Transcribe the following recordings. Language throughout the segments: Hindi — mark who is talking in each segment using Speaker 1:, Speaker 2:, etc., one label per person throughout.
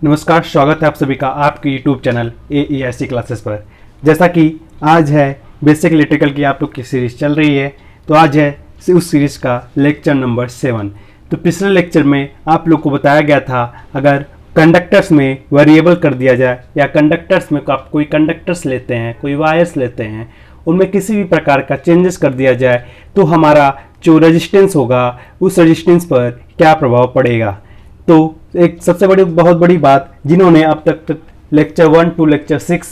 Speaker 1: नमस्कार, स्वागत है आप सभी का आपके यूट्यूब चैनल AEIC क्लासेस पर। जैसा कि आज है बेसिक इलेक्ट्रिकल की आप लोग की सीरीज चल रही है, तो आज है उस सीरीज का लेक्चर नंबर 7। तो पिछले लेक्चर में आप लोग को बताया गया था, अगर कंडक्टर्स में वेरिएबल कर दिया जाए या कंडक्टर्स में आप कोई कंडक्टर्स लेते हैं, कोई वायर्स लेते हैं, उनमें किसी भी प्रकार का चेंजेस कर दिया जाए तो हमारा जो रेजिस्टेंस होगा उस रेजिस्टेंस पर क्या प्रभाव पड़ेगा। तो एक सबसे बहुत बड़ी बात, जिन्होंने अब तक लेक्चर 1 टू लेक्चर 6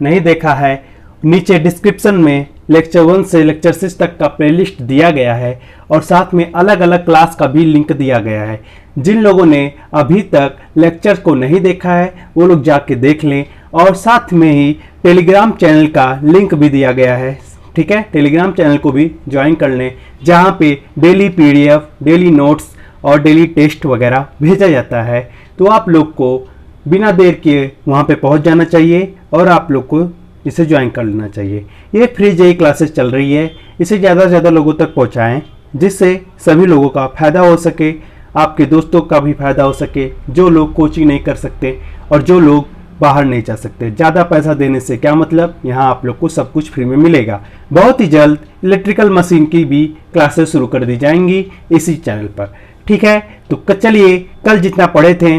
Speaker 1: नहीं देखा है, नीचे डिस्क्रिप्शन में लेक्चर 1 से लेक्चर 6 तक का प्लेलिस्ट दिया गया है और साथ में अलग अलग क्लास का भी लिंक दिया गया है। जिन लोगों ने अभी तक लेक्चर को नहीं देखा है वो लोग जाके देख लें, और साथ में ही टेलीग्राम चैनल का लिंक भी दिया गया है। ठीक है, टेलीग्राम चैनल को भी ज्वाइन कर लें, जहाँ पे डेली PDF, डेली नोट्स और डेली टेस्ट वगैरह भेजा जाता है। तो आप लोग को बिना देर किए वहाँ पे पहुँच जाना चाहिए और आप लोग को इसे ज्वाइन कर लेना चाहिए। ये फ्री जेई क्लासेस चल रही है, इसे ज़्यादा से ज़्यादा लोगों तक पहुँचाएँ जिससे सभी लोगों का फ़ायदा हो सके, आपके दोस्तों का भी फ़ायदा हो सके, जो लोग कोचिंग नहीं कर सकते और जो लोग बाहर नहीं जा सकते। ज़्यादा पैसा देने से क्या मतलब, यहाँ आप लोग को सब कुछ फ्री में मिलेगा। बहुत ही जल्द इलेक्ट्रिकल मशीन की भी क्लासेस शुरू कर दी जाएंगी इसी चैनल पर। ठीक है, तो चलिए कल जितना पढ़े थे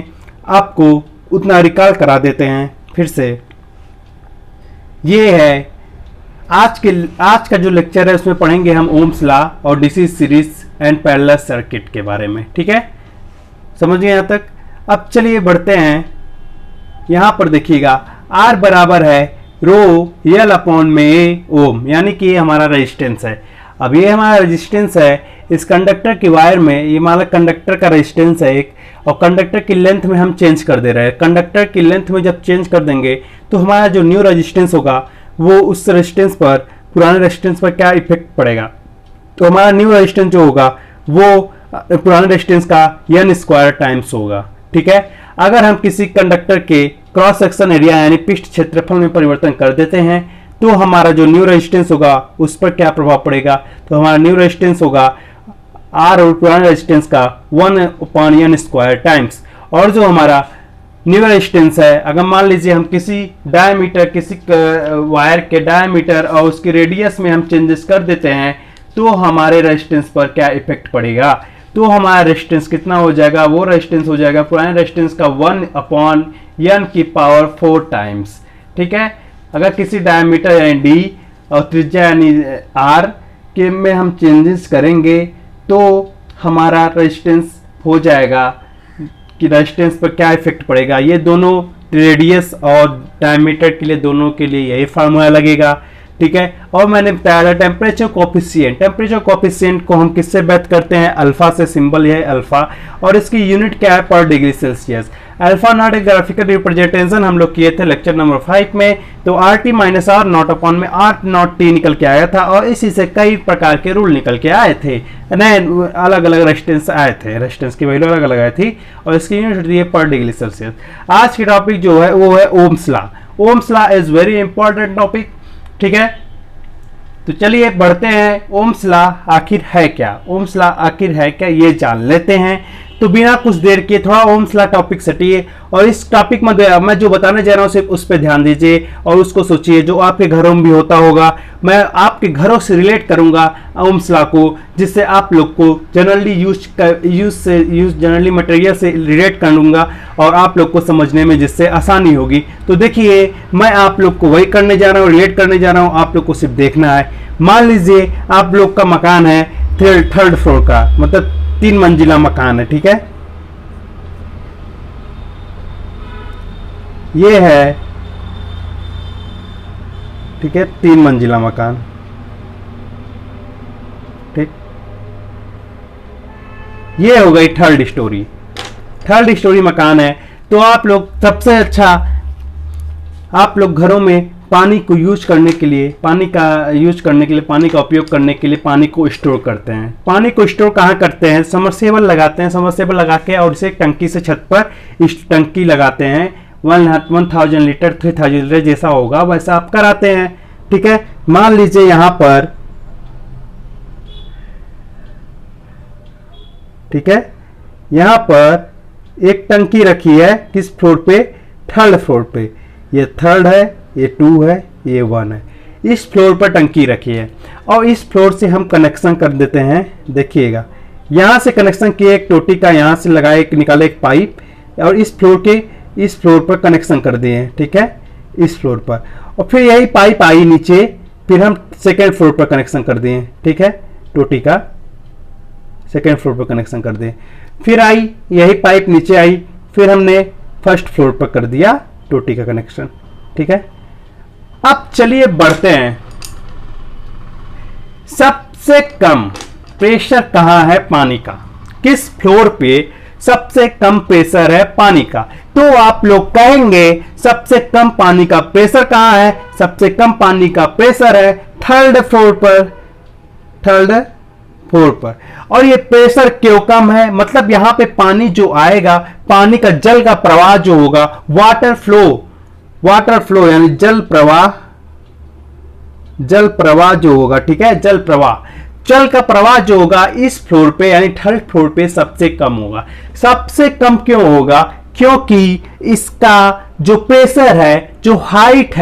Speaker 1: आपको उतना रिकॉल करा देते हैं फिर से। ये है आज का जो लेक्चर है, उसमें पढ़ेंगे हम ओम्स लॉ और DC series and parallel circuit के बारे में। ठीक है, समझ गए यहाँ तक। अब चलिए बढ़ते हैं। यहाँ पर देखिएगा R बराबर है रो L अपॉन में A ओम, यानी कि ये हमारा रेजिस्टेंस है। अब ये हमारा रेजिस्टेंस है इस कंडक्टर की वायर में, ये हमारा कंडक्टर का रेजिस्टेंस है एक, और कंडक्टर की लेंथ में हम चेंज कर दे रहे हैं। कंडक्टर की लेंथ में जब चेंज कर देंगे तो हमारा जो न्यू रेजिस्टेंस होगा वो उस रेजिस्टेंस पर, पुराने रेजिस्टेंस पर क्या इफेक्ट पड़ेगा। तो हमारा न्यू रेजिस्टेंस जो होगा वो पुराने रेजिस्टेंस का n स्क्वायर टाइम्स होगा। ठीक है, अगर हम किसी कंडक्टर के क्रॉस सेक्शन एरिया यानी पृष्ठ क्षेत्रफल में परिवर्तन कर देते हैं तो हमारा जो न्यू रेजिस्टेंस होगा उस पर क्या प्रभाव पड़ेगा। तो हमारा न्यू रेजिस्टेंस होगा R और पुराने रेजिस्टेंस का 1/n स्क्वायर टाइम्स। और जो हमारा न्यू रेजिस्टेंस है, अगर मान लीजिए हम किसी डायमीटर, किसी वायर के डायमीटर और उसकी रेडियस में हम चेंजेस कर देते हैं तो हमारे रेजिस्टेंस पर क्या इफेक्ट पड़ेगा। तो हमारा रेजिस्टेंस कितना हो जाएगा, वो रेजिस्टेंस हो जाएगा पुराने रेजिस्टेंस का 1/n की पावर 4 टाइम्स। ठीक है, अगर किसी डायमीटर यानी D और त्रिज्या यानी R के में हम चेंजेस करेंगे तो हमारा रेजिस्टेंस हो जाएगा कि रेजिस्टेंस पर क्या इफेक्ट पड़ेगा। ये दोनों रेडियस और डायमीटर के लिए, दोनों के लिए यही फार्मूला लगेगा। ठीक है, और मैंने बताया टेम्परेचर कोफिशिएंट। टेम्परेचर कोफिशिएंट को हम किससे व्यक्त करते हैं, अल्फा से। सिंबल है अल्फा और इसकी यूनिट क्या है, पर डिग्री सेल्सियस। अल्फा नॉट एक ग्राफिकल रिप्रेजेंटेशन हम लोग किए थे लेक्चर नंबर 5 में। तो RT minus R not upon में R नॉट T निकल के आया था और इसी से कई प्रकार के रूल निकल के आए थे, नए अलग अलग रेजिस्टेंस आए थे, रेजिस्टेंस की वैल्यू अलग अलग आई थी और इसकी यूनिट होती है पर डिग्री सेल्सियस। आज की टॉपिक जो है वो है Ohm's law. Ohm's law is very important topic. ठीक है, तो चलिए बढ़ते हैं। ओम्स लॉ आखिर है क्या, ओम्स लॉ आखिर है क्या, ये जान लेते हैं। तो बिना कुछ देर किए थोड़ा ओम्स लॉ टॉपिक सटिए और इस टॉपिक में मैं जो बताने जा रहा हूँ सिर्फ उस पर ध्यान दीजिए और उसको सोचिए, जो आपके घरों में भी होता होगा। मैं आपके घरों से रिलेट करूंगा ओम्स लॉ को, जिससे आप लोग को जनरली जनरली मटेरियल से रिलेट करूंगा और आप लोग को समझने में जिससे आसानी होगी। तो देखिए, मैं आप लोग को वही करने जा रहा हूँ, रिलेट करने जा रहा हूँ, आप लोग को सिर्फ देखना है। मान लीजिए आप लोग का मकान है थर्ड फ्लोर का, मतलब 3 मंजिला मकान है। ठीक है, ये है, ठीक है, 3 मंजिला मकान। ठीक, ये हो गई थर्ड स्टोरी मकान है। तो आप लोग सबसे अच्छा, आप लोग घरों में पानी को यूज करने के लिए, पानी का उपयोग करने के लिए पानी को स्टोर करते हैं। पानी को स्टोर कहाँ करते हैं, समरसेबल लगाते हैं। समरसेबल लगा के और इसे टंकी से छत पर इस टंकी लगाते हैं, 1000 लीटर 3000 लीटर जैसा होगा वैसा आप कराते हैं। ठीक है, मान लीजिए यहाँ पर, ठीक है, यहाँ पर एक टंकी रखी है किस फ्लोर पे, थर्ड फ्लोर पे। ये थर्ड है, ये 2 है, ये 1 है। इस फ्लोर पर टंकी रखी है और इस फ्लोर से हम कनेक्शन कर देते हैं। देखिएगा यहाँ से कनेक्शन किए, एक टोटी का यहाँ से लगाए, एक निकाले एक पाइप और इस फ्लोर पर कनेक्शन कर दिए। ठीक है, इस फ्लोर पर। और फिर यही पाइप आई नीचे, फिर हम सेकेंड फ्लोर पर कनेक्शन कर दिए। ठीक है, टोटी का सेकेंड फ्लोर पर कनेक्शन कर दिए। फिर आई यही पाइप नीचे आई, फिर हमने फर्स्ट फ्लोर पर कर दिया टोटी का कनेक्शन। ठीक है, अब चलिए बढ़ते हैं। सबसे कम प्रेशर कहां है पानी का, किस फ्लोर पे सबसे कम प्रेशर है पानी का। तो आप लोग कहेंगे सबसे कम पानी का प्रेशर कहां है, सबसे कम पानी का प्रेशर है थर्ड फ्लोर पर, थर्ड फ्लोर पर। और ये प्रेशर क्यों कम है, मतलब यहां पे पानी जो आएगा, पानी का जल का प्रवाह जो होगा, वाटर फ्लो यानी जल प्रवाह जो होगा। ठीक है, जल का प्रवाह जो होगा इस फ्लोर पे यानी थर्ड फ्लोर पे सबसे कम होगा। सबसे कम क्यों होगा, क्योंकि इसका जो प्रेशर है, जो हाइट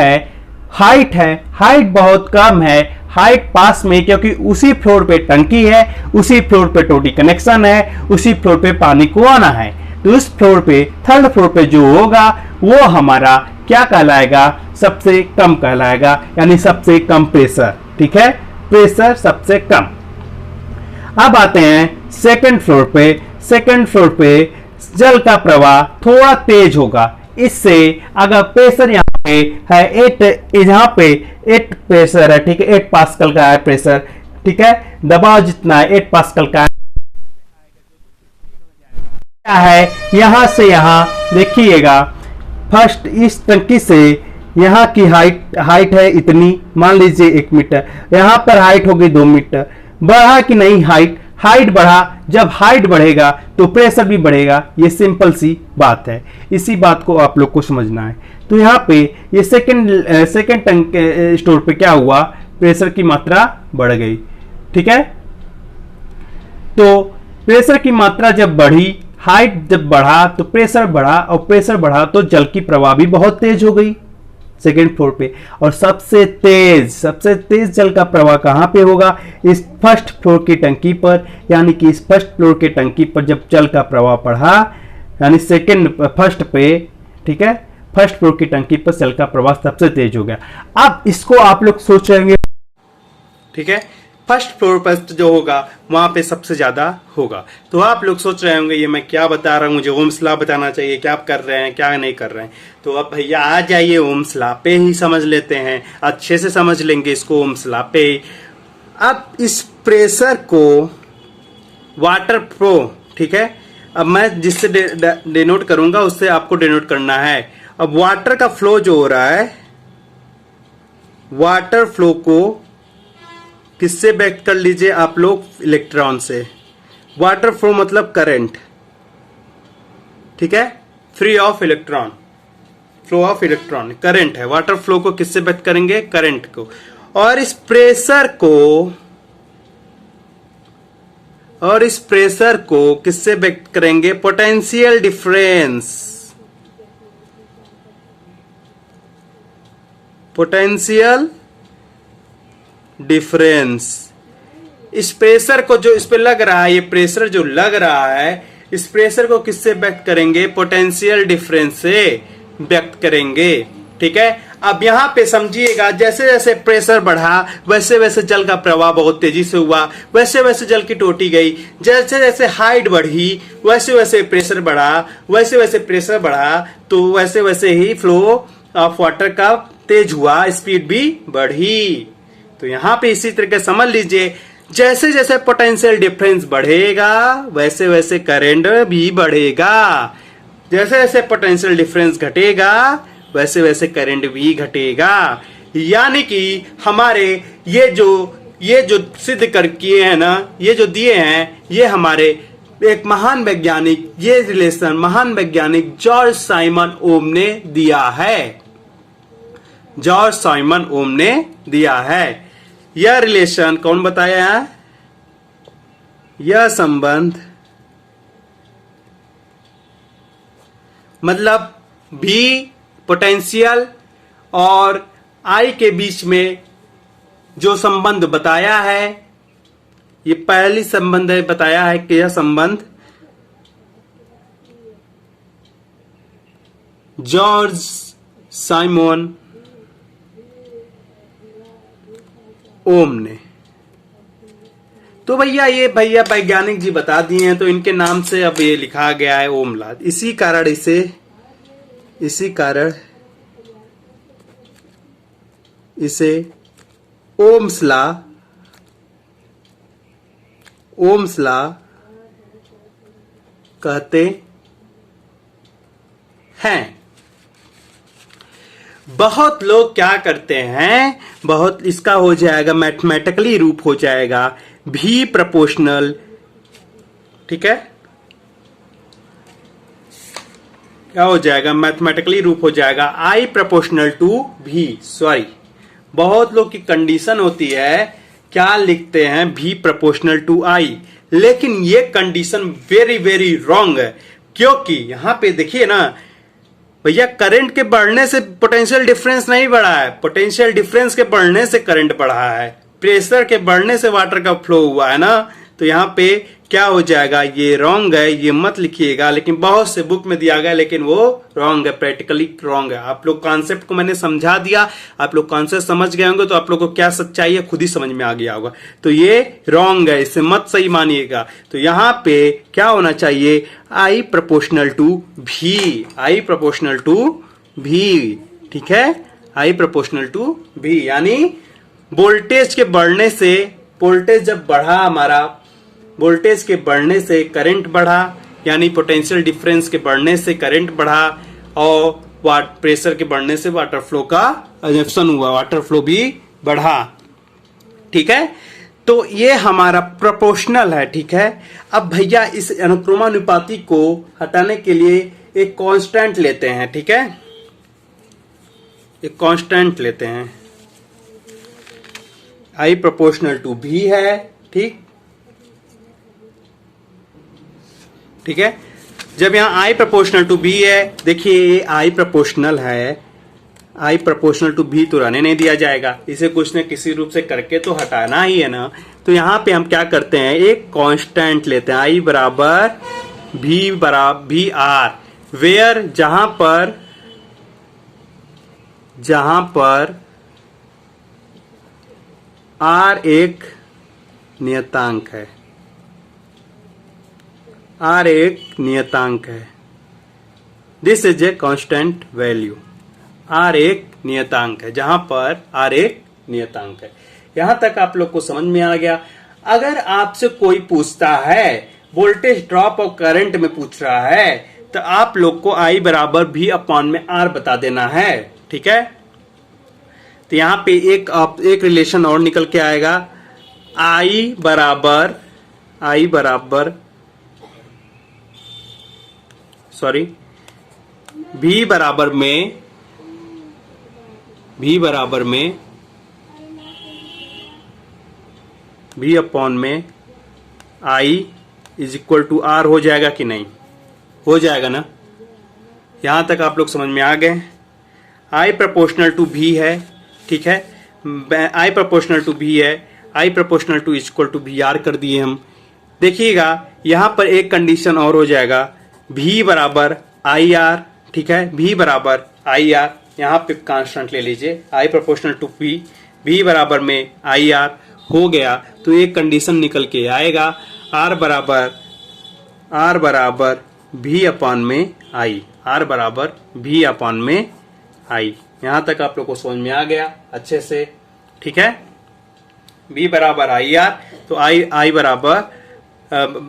Speaker 1: बहुत कम है। हाइट पास में, क्योंकि उसी फ्लोर पे टंकी है, उसी फ्लोर पे टोटी कनेक्शन है, उसी फ्लोर पे पानी को आना है। तो इस फ्लोर पे, थर्ड फ्लोर पे जो होगा वो हमारा क्या कहलाएगा, सबसे कम कहलाएगा, यानी सबसे कम प्रेशर। ठीक है, प्रेशर सबसे कम। अब आते हैं सेकंड फ्लोर पे। सेकंड फ्लोर पे जल का प्रवाह थोड़ा तेज होगा। इससे अगर प्रेशर यहाँ पे है 8, यहाँ पे 8 प्रेशर है। ठीक है, 8 पास्कल का है प्रेशर। ठीक है, दबाव जितना है 8 पास्कल का है। यहां से यहां देखिएगा, फर्स्ट इस टंकी से यहाँ की हाइट है इतनी, मान लीजिए 1 मीटर, यहाँ पर हाइट हो गई 2 मीटर। बढ़ा कि नहीं, हाइट बढ़ा। जब हाइट बढ़ेगा तो प्रेशर भी बढ़ेगा, ये सिंपल सी बात है। इसी बात को आप लोग को समझना है। तो यहाँ पे ये सेकेंड टंक स्टोर पे क्या हुआ, प्रेशर की मात्रा बढ़ गई। ठीक है, तो प्रेशर की मात्रा जब बढ़ी, हाइट जब बढ़ा तो प्रेशर बढ़ा, और प्रेशर बढ़ा तो जल की प्रवाह भी बहुत तेज हो गई सेकेंड फ्लोर पे। और सबसे तेज जल का प्रवाह कहां पे होगा, इस फर्स्ट फ्लोर की टंकी पर। यानी कि इस फर्स्ट फ्लोर की टंकी पर जब जल का प्रवाह बढ़ा, यानी फर्स्ट पे, ठीक है, फर्स्ट फ्लोर की टंकी पर जल का प्रवाह सबसे तेज हो गया। अब इसको आप लोग सोच रहे होंगे, ठीक है, फर्स्ट फ्लोर पर जो होगा वहां पे सबसे ज्यादा होगा। तो आप लोग सोच रहे होंगे ये मैं क्या बता रहा हूं, मुझे ओम्स लॉ बताना चाहिए, क्या आप कर रहे हैं क्या नहीं कर रहे हैं। तो अब भैया आ जाइए, ओम्स लॉ पे ही समझ लेते हैं, अच्छे से समझ लेंगे इसको ओम्स लॉ पे। अब इस प्रेशर को वाटर फ्लो, ठीक है, अब मैं जिससे डिनोट करूंगा उससे आपको डिनोट करना है। अब वाटर का फ्लो जो हो रहा है, वाटर फ्लो को किससे व्यक्त कर लीजिए आप लोग, इलेक्ट्रॉन से। वाटर फ्लो मतलब करंट, ठीक है, free of electron, flow of electron, current है। वाटर फ्लो को किससे व्यक्त करेंगे, करंट को। और इस प्रेशर को किससे व्यक्त करेंगे, पोटेंशियल डिफरेंस, पोटेंशियल डिफरेंस। इस प्रेशर को जो इस पे लग रहा है, ये प्रेशर जो लग रहा है, इस प्रेशर को किससे व्यक्त करेंगे, पोटेंशियल डिफरेंस से व्यक्त करेंगे। ठीक है, अब यहां पे समझिएगा, जैसे जैसे प्रेशर बढ़ा वैसे वैसे जल का प्रवाह बहुत तेजी से हुआ, वैसे वैसे जल की टोटी गई। जैसे जैसे हाइट बढ़ी वैसे वैसे प्रेशर बढ़ा, वैसे वैसे प्रेशर बढ़ा तो वैसे वैसे ही फ्लो ऑफ वाटर का तेज हुआ, स्पीड भी बढ़ी। तो यहां पे इसी तरीके समझ लीजिए, जैसे जैसे पोटेंशियल डिफरेंस बढ़ेगा वैसे वैसे करंट भी बढ़ेगा, जैसे जैसे पोटेंशियल डिफरेंस घटेगा वैसे वैसे करंट भी घटेगा। यानी कि हमारे ये जो सिद्ध कर किए हैं ना, ये जो दिए हैं, ये हमारे एक महान वैज्ञानिक, ये रिलेशन महान वैज्ञानिक जॉर्ज साइमन ओम ने दिया है, जॉर्ज साइमन ओम ने दिया है। यह रिलेशन कौन बताया है, यह संबंध मतलब भी पोटेंशियल और आई के बीच में जो संबंध बताया है, ये पहली संबंध है, बताया है कि यह संबंध जॉर्ज साइमन ओम ने। तो भैया ये वैज्ञानिक जी बता दिए हैं, तो इनके नाम से अब ये लिखा गया है ओम लॉ। इसी कारण इसे ओम्स लॉ कहते हैं। बहुत लोग क्या करते हैं, बहुत इसका हो जाएगा मैथमेटिकली रूप हो जाएगा भी प्रोपोर्शनल, ठीक है, क्या हो जाएगा मैथमेटिकली रूप हो जाएगा आई प्रोपोर्शनल टू भी। सॉरी, बहुत लोग की कंडीशन होती है, क्या लिखते हैं भी प्रोपोर्शनल टू आई, लेकिन ये कंडीशन वेरी वेरी रॉन्ग है। क्योंकि यहां पे देखिए ना भैया, करंट के बढ़ने से पोटेंशियल डिफरेंस नहीं बढ़ा है, पोटेंशियल डिफरेंस के बढ़ने से करंट बढ़ा है, प्रेशर के बढ़ने से वाटर का फ्लो हुआ है ना। तो यहाँ पे क्या हो जाएगा, ये रॉन्ग है, ये मत लिखिएगा, लेकिन बहुत से बुक में दिया गया, लेकिन वो रॉन्ग है, प्रैक्टिकली रॉन्ग है। आप लोग कॉन्सेप्ट को मैंने समझा दिया, आप लोग कॉन्सेप्ट समझ गए होंगे, तो आप लोग को क्या सच्चाई है खुद ही समझ में आ गया होगा। तो ये रॉन्ग है, इसे मत सही मानिएगा। तो यहाँ पे क्या होना चाहिए, आई प्रोपोर्शनल टू भी, आई प्रोपोर्शनल टू भी, ठीक है, आई प्रोपोर्शनल टू भी, यानी वोल्टेज के बढ़ने से, वोल्टेज जब बढ़ा हमारा, वोल्टेज के बढ़ने से करंट बढ़ा, यानी पोटेंशियल डिफरेंस के बढ़ने से करंट बढ़ा, और प्रेशर के बढ़ने से वाटर फ्लो का एजम्पशन हुआ, वाटर फ्लो भी बढ़ा, ठीक है। तो ये हमारा प्रोपोर्शनल है, ठीक है। अब भैया इस अनुक्रमानुपाती को हटाने के लिए एक कांस्टेंट लेते हैं, ठीक है, एक कांस्टेंट लेते हैं, आई प्रोपोर्शनल टू भी है, ठीक है। जब यहां आई प्रोपोर्शनल टू बी है, देखिए ये आई प्रोपोर्शनल है, आई प्रोपोर्शनल टू बी तो रहने नहीं दिया जाएगा, इसे कुछ न किसी रूप से करके तो हटाना ही है ना। तो यहां पे हम क्या करते हैं, एक कांस्टेंट लेते हैं, आई बराबर भी आर, वेयर जहां पर आर एक नियतांक है, आर एक नियतांक है, this is a constant value, R एक नियतांक है, जहां पर आर एक नियतांक है। यहां तक आप लोग को समझ में आ गया। अगर आपसे कोई पूछता है वोल्टेज ड्रॉप और करंट में पूछ रहा है, तो आप लोग को आई बराबर भी अपॉन में आर बता देना है, ठीक है। तो यहां पे एक रिलेशन और निकल के आएगा, आई बराबर भी बराबर में भी अपॉन में I is equal to are हो जाएगा कि नहीं, हो जाएगा ना। यहां तक आप लोग समझ में आ गए। आई प्रोपोर्शनल टू भी है, ठीक है, आई प्रोपोर्शनल टू भी है, I proportional to equal to भी आर कर दिए हम। देखिएगा यहां पर एक कंडीशन और हो जाएगा, भी बराबर आई आर, ठीक है, भी बराबर आई आर, यहां पे कांस्टेंट ले लीजिए, आई प्रोपोर्शनल टू भी बराबर में आई आर हो गया। तो एक कंडीशन निकल के आएगा, आर बराबर भी अपॉन में आई, आर बराबर भी अपॉन में आई। यहां तक आप लोग को समझ में आ गया अच्छे से, ठीक है। बी बराबर आई आर, तो आई बराबर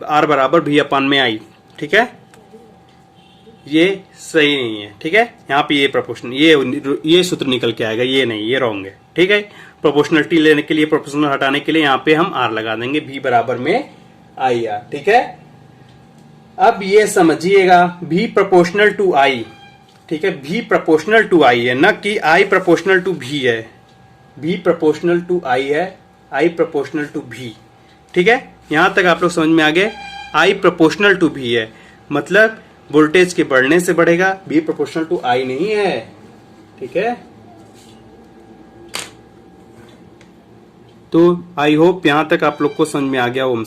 Speaker 1: आर बराबर भी अपॉन में आई, ठीक है। ये सही नहीं है, ठीक है। यहाँ पे ये प्रोपोर्शनल, ये सूत्र निकल के आएगा, ये नहीं, ये रॉन्ग है, ठीक है। प्रोपोर्शनलिटी लेने के लिए, प्रोपोर्शनल हटाने के लिए यहाँ पे हम आर लगा देंगे, भी बराबर में आई आर, ठीक है। अब ये समझिएगा, भी प्रोपोर्शनल टू आई, ठीक है, भी प्रोपोर्शनल टू आई है, न कि आई प्रोपोर्शनल टू भी है, भी प्रोपोर्शनल टू आई है, आई प्रोपोर्शनल टू भी, ठीक है। यहां तक आप लोग समझ में आ गए। आई प्रोपोर्शनल टू भी है, मतलब वोल्टेज के बढ़ने से बढ़ेगा, बी प्रोपोर्शनल टू आई नहीं है, ठीक है। तो आई होप यहां तक आप लोग को समझ में आ गया ओम।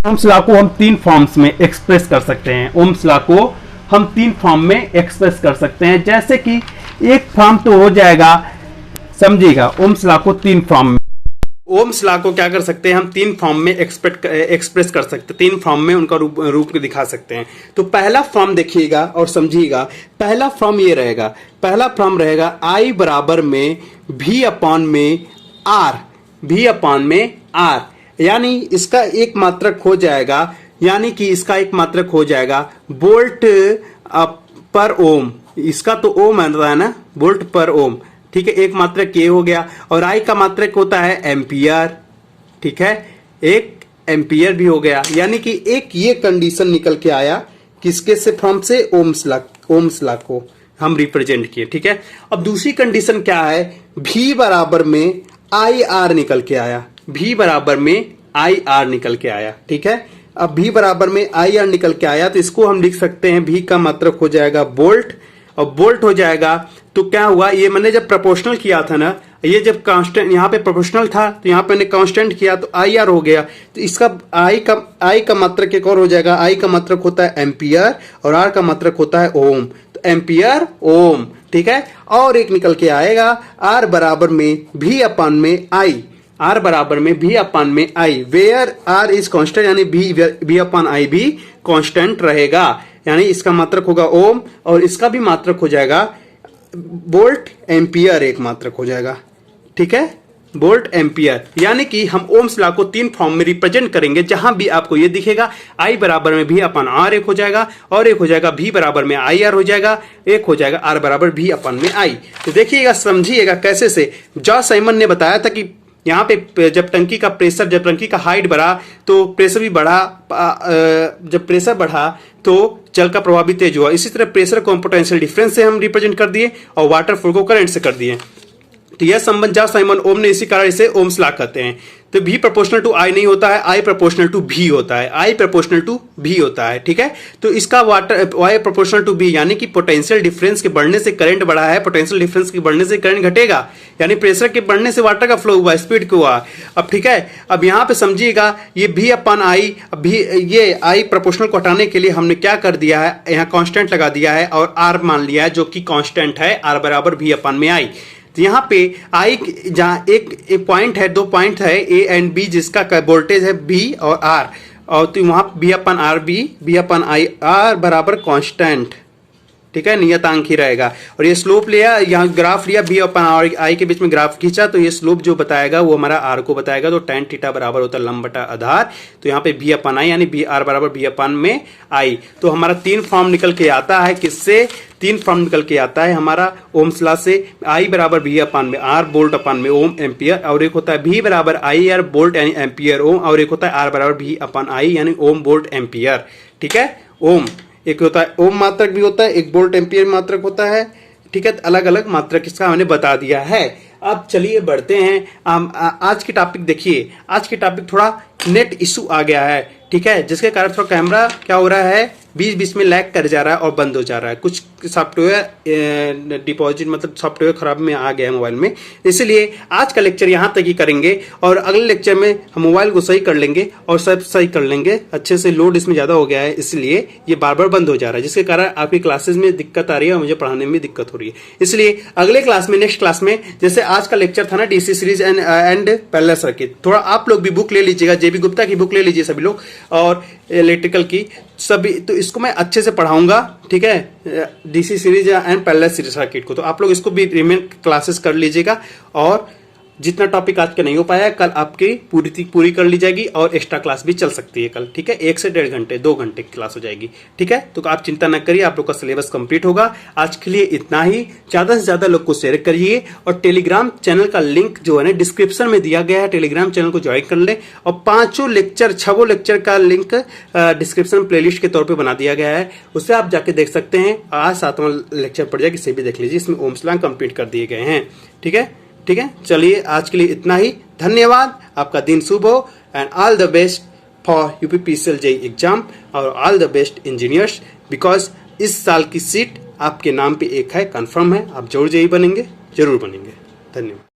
Speaker 1: ओम्स लॉ को हम तीन फॉर्म्स में एक्सप्रेस कर सकते हैं। ओम्स लॉ को हम तीन फॉर्म में एक्सप्रेस कर सकते हैं, जैसे कि एक फॉर्म तो हो जाएगा, समझिएगा, ओम्स लॉ को तीन फॉर्म में, ओम्स लॉ को क्या कर सकते हैं हम तीन फॉर्म में एक्सप्रेस कर सकते हैं, तीन फॉर्म में उनका रूप दिखा सकते हैं। तो पहला फॉर्म देखिएगा और समझिएगा। पहला फॉर्म ये रहेगा, पहला फॉर्म रहेगा आई बराबर में भी अपॉन में आर, भी अपॉन में आर, यानी इसका एक मात्रक हो जाएगा, यानी कि इसका एक मात्रक हो जाएगा वोल्ट पर ओम। इसका तो ओम है ना, वोल्ट पर ओम, ठीक है। एक मात्रक ये हो गया, और आई का मात्रक होता है एम्पियर, ठीक है, एक एम्पियर भी हो गया। यानी कि एक ये कंडीशन निकल के आया, किसके से फॉर्म से, ओम्स लॉ को हम रिप्रेजेंट किए, ठीक है। अब दूसरी कंडीशन क्या है, भी बराबर में आई आर निकल के आया, भी बराबर में आई आर निकल के आया, ठीक है। अब भी बराबर में आई आर निकल के आया, तो इसको हम लिख सकते हैं, भी का मात्रक हो जाएगा वोल्ट, और वोल्ट हो जाएगा तो क्या हुआ, ये मैंने जब प्रोपोर्शनल किया था ना, ये जब कांस्टेंट यहाँ पे प्रोपोर्शनल था तो यहाँ पे मैंने कांस्टेंट किया तो आई आर हो गया। तो इसका आई का मात्रक एक और हो जाएगा, आई का मात्रक होता है एम्पियर और आर का मात्रक होता है ओम, तो एम्पियर ओम, ठीक है। और एक निकल के आएगा आर बराबर में भी अपान में आई, आर बराबर में भी अपान में आई, वेयर आर इज कांस्टेंट, यानी भी अपान आई भी कांस्टेंट रहेगा।
Speaker 2: यानी इसका मात्रक होगा ओम और इसका भी मात्रक हो जाएगा वोल्ट एम्पियर, एक मात्रक हो जाएगा, ठीक है, वोल्ट एम्पियर। यानी कि हम ओम्स लॉ को 3 फॉर्म में रिप्रेजेंट करेंगे, जहां भी आपको ये दिखेगा I बराबर में V अपन R एक हो जाएगा, और एक हो जाएगा V बराबर में IR हो जाएगा, एक हो जाएगा R बराबर V अपन में I। तो देखिएगा, समझिएगा कैसे से। जॉर्ज साइमन ने बताया था कि यहाँ पे जब टंकी का प्रेशर, जब टंकी का हाइट बढ़ा तो प्रेशर भी बढ़ा, जब प्रेशर बढ़ा तो जल का प्रवाह भी तेज हुआ। इसी तरह प्रेशर को हम पोटेंशियल डिफरेंस से हम रिप्रेजेंट कर दिए और वाटर फ्लो को करंट से कर दिए। तो यह संबंध जॉर्ज साइमन ओम ने इसी कारण इसे ओम्स लॉ कहते हैं। तो V प्रोपोर्शनल टू I नहीं होता है, I प्रोपोर्शनल टू V होता है, I प्रोपोर्शनल टू V होता है, ठीक है। तो इसका वाटर Y प्रोपोर्शनल टू V, यानी कि पोटेंशियल डिफरेंस के बढ़ने से करंट बढ़ा है, पोटेंशियल डिफरेंस के बढ़ने से करंट घटेगा, यानी प्रेशर के बढ़ने से वाटर का फ्लो हुआ, स्पीड को हुआ। अब ठीक है, अब यहाँ पे समझिएगा ये V अपन I, भी ये I प्रोपोर्शनल को हटाने के लिए हमने क्या कर दिया है, यहाँ कॉन्स्टेंट लगा दिया है और R मान लिया है, जो कि कॉन्स्टेंट है, R बराबर V अपन में I। तो यहाँ पे I जहाँ एक पॉइंट है, 2 पॉइंट है A एंड B, जिसका वोल्टेज है B और R, और तो वहाँ B upon R B upon I R बराबर कांस्टेंट, ठीक है, नियतांक ही रहेगा। और ये स्लोप लिया, यहाँ ग्राफ लिया, B अपन I के बीच में ग्राफ खींचा, तो ये स्लोप जो बताएगा वो हमारा R को बताएगा। तो tan थीटा बराबर होता है लंब बटा आधार। तो यहाँ पे B अपन I यानी B R बराबर B अपन में I। तो हमारा 3 फॉर्म निकल के आता है, किससे? 3 फॉर्म निकल के आता है हमारा ओम्स लॉ से। I बराबर V अपन में R वोल्ट अपन में ओम एम्पियर, और एक होता है V बराबर IR वोल्ट यानी एम्पियर ओम, और एक होता है R बराबर V अपन I यानी ओम वोल्ट एम्पियर, ठीक है। ओम एक होता है ओम मात्रक भी होता है, एक वोल्ट एम्पियर मात्रक होता है, ठीक है। अलग अलग मात्रक इसका हमने बता दिया है। अब चलिए बढ़ते हैं आज की टॉपिक। देखिए आज की टॉपिक थोड़ा नेट इशू आ गया है, ठीक है, जिसके कारण थोड़ा कैमरा क्या हो रहा है, बीच बीच में लैग कर जा रहा है और बंद हो जा रहा है। कुछ सॉफ्टवेयर डिपॉजिट मतलब सॉफ्टवेयर खराब में आ गया है मोबाइल में, इसलिए आज का लेक्चर यहाँ तक ही करेंगे और अगले लेक्चर में हम मोबाइल को सही कर लेंगे और सब सही कर लेंगे अच्छे से। लोड इसमें ज़्यादा हो गया है, इसलिए ये बार बार बंद हो जा रहा है, जिसके कारण आपकी क्लासेज में दिक्कत आ रही है और मुझे पढ़ाने में दिक्कत हो रही है। इसलिए अगले क्लास में, नेक्स्ट क्लास में, जैसे आज का लेक्चर था ना DC series and parallel circuit, थोड़ा आप लोग भी बुक ले लीजिएगा, जेबी गुप्ता की बुक ले लीजिए सभी लोग, और इलेक्ट्रिकल की सभी। तो इसको मैं अच्छे से पढ़ाऊंगा, ठीक है, DC series and parallel series circuit को। तो आप लोग इसको भी रिमेन क्लासेस कर लीजिएगा, और जितना टॉपिक आज का नहीं हो पाया कल आपकी पूरी कर ली जाएगी, और एक्स्ट्रा क्लास भी चल सकती है कल, ठीक है। 1 से 1.5 घंटे 2 घंटे की क्लास हो जाएगी, ठीक है। तो आप चिंता न करिए, आप लोग का सिलेबस कंप्लीट होगा। आज के लिए इतना ही। ज्यादा से ज्यादा लोग को शेयर करिए, और टेलीग्राम चैनल का लिंक जो है ना डिस्क्रिप्शन में दिया गया है, टेलीग्राम चैनल को ज्वाइन कर ले। और 6 लेक्चर का लिंक डिस्क्रिप्शन प्लेलिस्ट के तौर पर बना दिया गया है, उससे आप जाके देख सकते हैं। आज 7वां लेक्चर पड़ जाए, किसी भी देख लीजिए, इसमें ओम्स लॉ कंप्लीट कर दिए गए हैं, ठीक है। ठीक है, चलिए आज के लिए इतना ही। धन्यवाद, आपका दिन शुभ हो, and all the best for UPPCL JEE exam, और all the best engineers, because इस साल की सीट आपके नाम पे एक है, कंफर्म है, आप जरूर जेईई बनेंगे, जरूर बनेंगे। धन्यवाद।